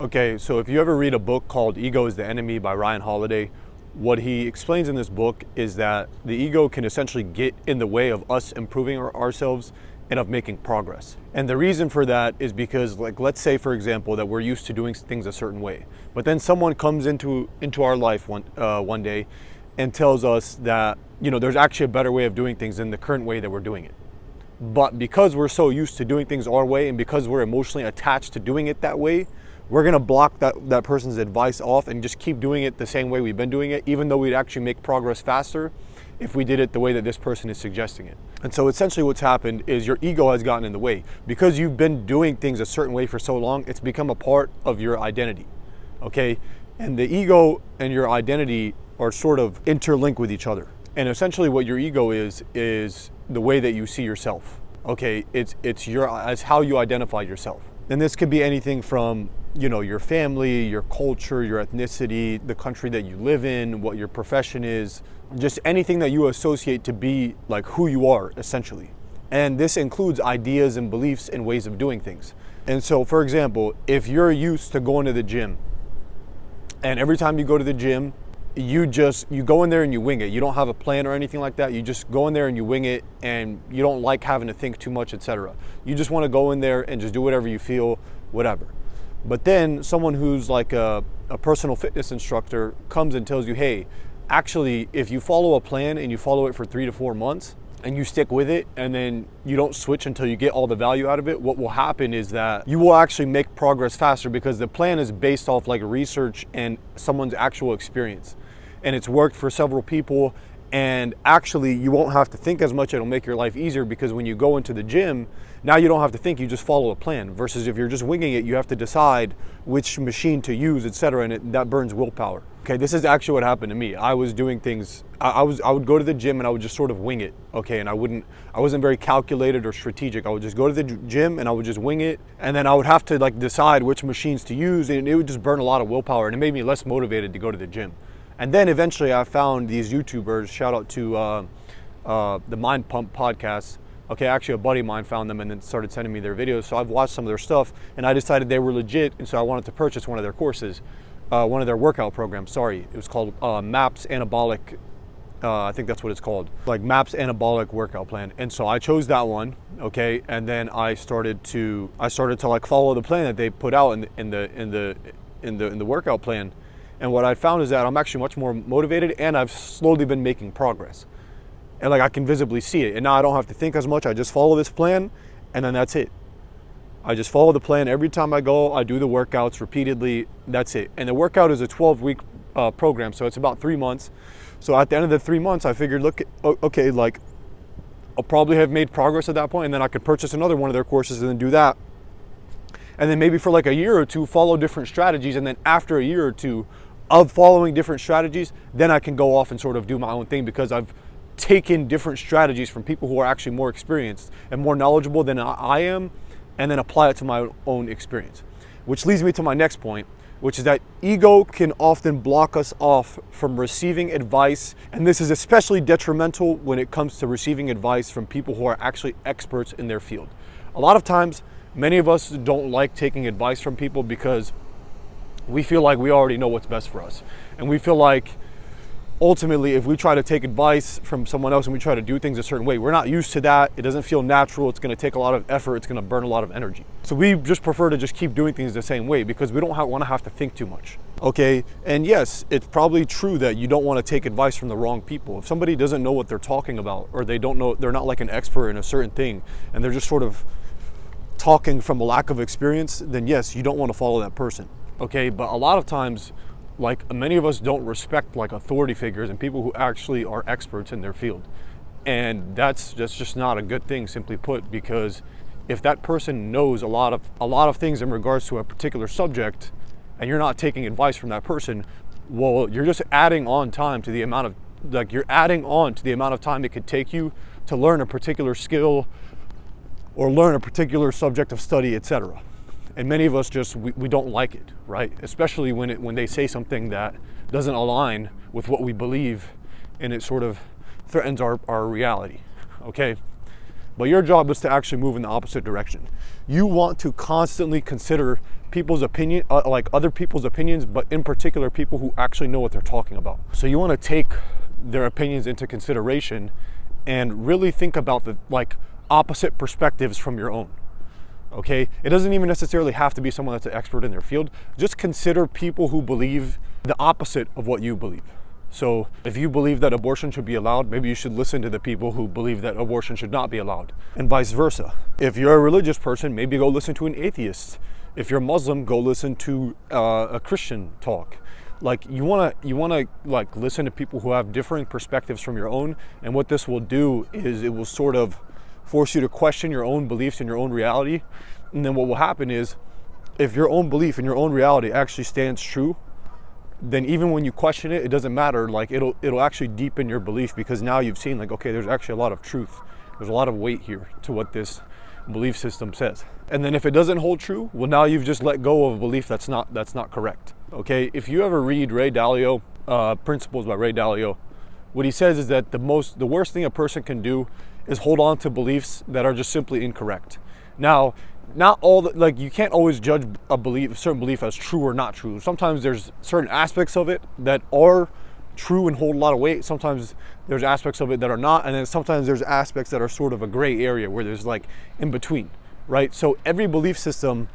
Okay, so if you ever read a book called Ego is the Enemy by Ryan Holiday, what he explains in this book is that the ego can essentially get in the way of us improving ourselves and of making progress. And the reason for that is because, like, let's say, for example, that we're used to doing things a certain way, but then someone comes into our life one day and tells us that, there's actually a better way of doing things than the current way that we're doing it. But because we're so used to doing things our way and because we're emotionally attached to doing it that way, we're gonna block that person's advice off and just keep doing it the same way we've been doing it, even though we'd actually make progress faster if we did it the way that this person is suggesting it. And so essentially what's happened is your ego has gotten in the way. Because you've been doing things a certain way for so long, it's become a part of your identity, okay? And the ego and your identity are sort of interlinked with each other. And essentially what your ego is the way that you see yourself, okay? It's how you identify yourself. And this could be anything from your family, your culture, your ethnicity, the country that you live in, what your profession is, just anything that you associate to be like who you are, essentially. And this includes ideas and beliefs and ways of doing things. And so, for example, if you're used to going to the gym, and every time you go to the gym, you go in there and you wing it. You don't have a plan or anything like that. You just go in there and you wing it, and you don't like having to think too much, etc. You just want to go in there and just do whatever you feel, whatever. But then someone who's like a personal fitness instructor comes and tells you, hey, actually, if you follow a plan and you follow it for 3 to 4 months and you stick with it and then you don't switch until you get all the value out of it, what will happen is that you will actually make progress faster because the plan is based off like research and someone's actual experience. And it's worked for several people, and actually you won't have to think as much. It'll make your life easier because when you go into the gym, now you don't have to think, you just follow a plan, versus if you're just winging it, you have to decide which machine to use, etc., and that burns willpower. Okay, this is actually what happened to me. I was doing things, I would go to the gym and I would just sort of wing it, okay, and I wasn't very calculated or strategic. I would just go to the gym and I would just wing it, and then I would have to like decide which machines to use, and it would just burn a lot of willpower, and it made me less motivated to go to the gym. And then eventually I found these YouTubers, shout out to the Mind Pump podcast. Okay, actually a buddy of mine found them and then started sending me their videos. So I've watched some of their stuff and I decided they were legit, and so I wanted to purchase one of their courses, one of their workout programs, sorry. It was called MAPS Anabolic, I think that's what it's called. Like MAPS Anabolic Workout Plan. And so I chose that one, okay, and then I started to like follow the plan that they put out in the workout plan. And what I found is that I'm actually much more motivated, and I've slowly been making progress. And like I can visibly see it. And now I don't have to think as much. I just follow this plan, and then that's it. I just follow the plan. Every time I go, I do the workouts repeatedly. That's it. And the workout is a 12-week program, so it's about 3 months. So at the end of the 3 months, I figured, look, okay, like I'll probably have made progress at that point, and then I could purchase another one of their courses and then do that. And then maybe for like a year or two, follow different strategies. And then after a year or two of following different strategies, then I can go off and sort of do my own thing, because I've taken different strategies from people who are actually more experienced and more knowledgeable than I am, and then apply it to my own experience. Which leads me to my next point, which is that ego can often block us off from receiving advice. And this is especially detrimental when it comes to receiving advice from people who are actually experts in their field. A lot of times, many of us don't like taking advice from people because we feel like we already know what's best for us. And we feel like ultimately, if we try to take advice from someone else and we try to do things a certain way, we're not used to that. It doesn't feel natural. It's going to take a lot of effort. It's going to burn a lot of energy. So we just prefer to just keep doing things the same way because we don't want to have to think too much. Okay. And yes, it's probably true that you don't want to take advice from the wrong people. If somebody doesn't know what they're talking about, or they don't know, they're not like an expert in a certain thing, and they're just sort of talking from a lack of experience, then yes, you don't want to follow that person. Okay. But a lot of times, like many of us don't respect like authority figures and people who actually are experts in their field. And that's just not a good thing, simply put, because if that person knows a lot of things in regards to a particular subject and you're not taking advice from that person, well, you're just adding on time to the amount of time it could take you to learn a particular skill or learn a particular subject of study, etc. And many of us we don't like it, right? Especially when they say something that doesn't align with what we believe, and it sort of threatens our reality, okay? But your job is to actually move in the opposite direction. You want to constantly consider people's opinion, like other people's opinions, but in particular people who actually know what they're talking about. So you want to take their opinions into consideration and really think about the opposite perspectives from your own. Okay, it doesn't even necessarily have to be someone that's an expert in their field. Just consider people who believe the opposite of what you believe. So if you believe that abortion should be allowed, maybe you should listen to the people who believe that abortion should not be allowed, and vice versa. If you're a religious person, maybe go listen to an atheist. If you're Muslim, go listen to a Christian talk. Like you wanna like listen to people who have differing perspectives from your own, and what this will do is it will sort of force you to question your own beliefs and your own reality. And then what will happen is, if your own belief and your own reality actually stands true, then even when you question it, it doesn't matter. Like it'll actually deepen your belief, because now you've seen like, okay, there's actually a lot of truth. There's a lot of weight here to what this belief system says. And then if it doesn't hold true, well, now you've just let go of a belief that's not correct. Okay, if you ever read Ray Dalio, Principles by Ray Dalio, what he says is that the worst thing a person can do is hold on to beliefs that are just simply incorrect. Now, not all you can't always judge a certain belief as true or not true. Sometimes there's certain aspects of it that are true and hold a lot of weight. Sometimes there's aspects of it that are not, and then sometimes there's aspects that are sort of a gray area where there's like in between, right? So every belief system,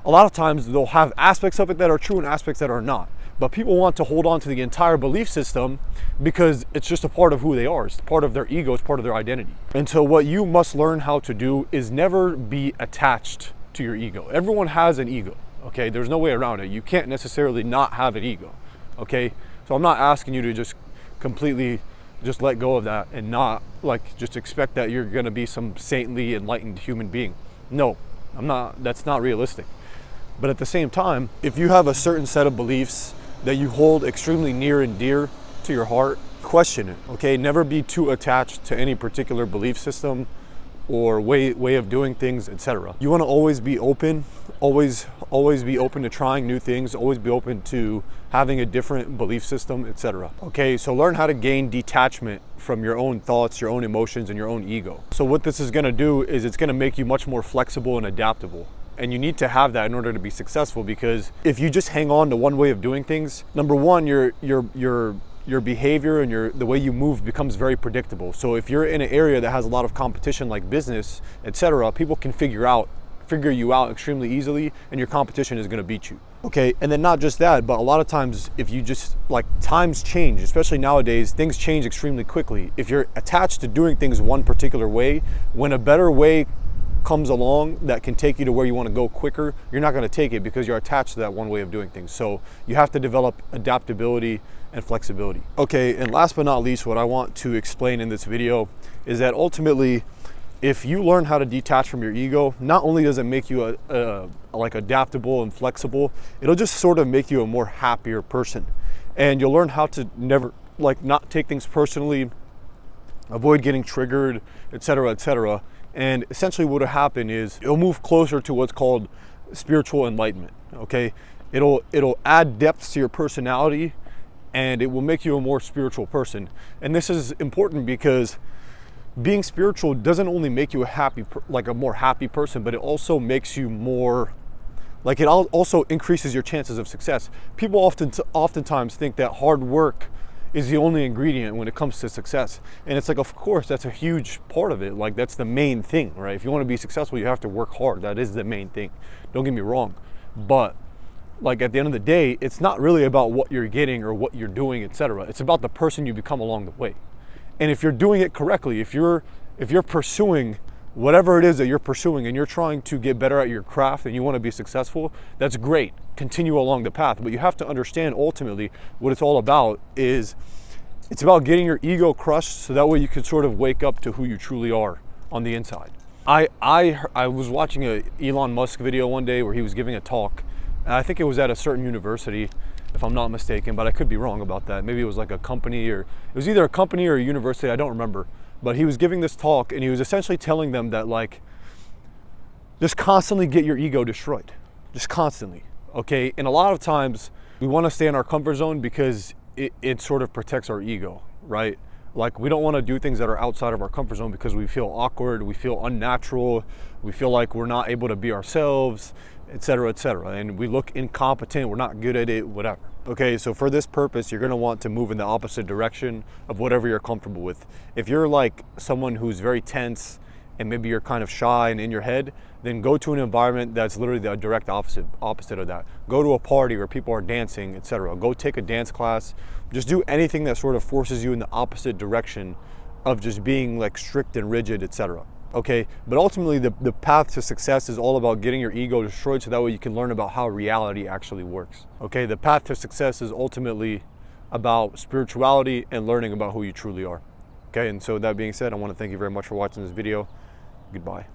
a lot of times they'll have aspects of it that are true and aspects that are not. But people want to hold on to the entire belief system because it's just a part of who they are. It's part of their ego, it's part of their identity. And so what you must learn how to do is never be attached to your ego. Everyone has an ego, okay? There's no way around it. You can't necessarily not have an ego, okay? So I'm not asking you to just completely just let go of that and not just expect that you're gonna be some saintly, enlightened human being. No, I'm not. That's not realistic. But at the same time, if you have a certain set of beliefs that you hold extremely near and dear to your heart, question it, okay? Never be too attached to any particular belief system or way of doing things, etc. You want to always be open, always be open to trying new things, always be open to having a different belief system, etc. Okay, so learn how to gain detachment from your own thoughts, your own emotions, and your own ego. So what this is going to do is it's going to make you much more flexible and adaptable. And you need to have that in order to be successful, because if you just hang on to one way of doing things, number one, your behavior and the way you move becomes very predictable. So if you're in an area that has a lot of competition like business, etc., people can figure you out extremely easily, and your competition is going to beat you. Okay, and then not just that, but a lot of times if you just times change, especially nowadays, things change extremely quickly. If you're attached to doing things one particular way, when a better way comes along that can take you to where you want to go quicker, you're not going to take it because you're attached to that one way of doing things. So you have to develop adaptability and flexibility. Okay, and last but not least, what I want to explain in this video is that ultimately, if you learn how to detach from your ego, not only does it make you adaptable and flexible, it'll just sort of make you a more happier person. And you'll learn how to never not take things personally, avoid getting triggered, etc., etc. And essentially what will happen is it'll move closer to what's called spiritual enlightenment, okay? It'll add depth to your personality, and it will make you a more spiritual person. And this is important because being spiritual doesn't only make you a more happy person, but it also makes you more, it also increases your chances of success. People oftentimes think that hard work is the only ingredient when it comes to success. And it's of course, that's a huge part of it. That's the main thing, right? If you want to be successful, you have to work hard. That is the main thing. Don't get me wrong. But at the end of the day, it's not really about what you're getting or what you're doing, etc. It's about the person you become along the way. And if you're doing it correctly, if you're pursuing whatever it is that you're pursuing and you're trying to get better at your craft and you want to be successful, that's great. Continue along the path. But you have to understand ultimately what it's all about is it's about getting your ego crushed so that way you can sort of wake up to who you truly are on the inside. I was watching a Elon Musk video one day where he was giving a talk, and I think it was at a certain university, if I'm not mistaken, but I could be wrong about that. Maybe it was a company, or it was either a company or a university, I don't remember. But he was giving this talk and he was essentially telling them that just constantly get your ego destroyed, just constantly, okay? And a lot of times we want to stay in our comfort zone because it sort of protects our ego, right? Like, we don't want to do things that are outside of our comfort zone because we feel awkward, we feel unnatural, we feel like we're not able to be ourselves, etc., etc. And we look incompetent, we're not good at it, whatever. Okay, so for this purpose, you're gonna want to move in the opposite direction of whatever you're comfortable with. If you're like someone who's very tense and maybe you're kind of shy and in your head, then go to an environment that's literally the direct opposite of that. Go to a party where people are dancing, etc. Go take a dance class. Just do anything that sort of forces you in the opposite direction of just being like strict and rigid, etc. Okay, but ultimately the path to success is all about getting your ego destroyed so that way you can learn about how reality actually works. Okay, the path to success is ultimately about spirituality and learning about who you truly are. Okay, and so that being said, I want to thank you very much for watching this video. Goodbye.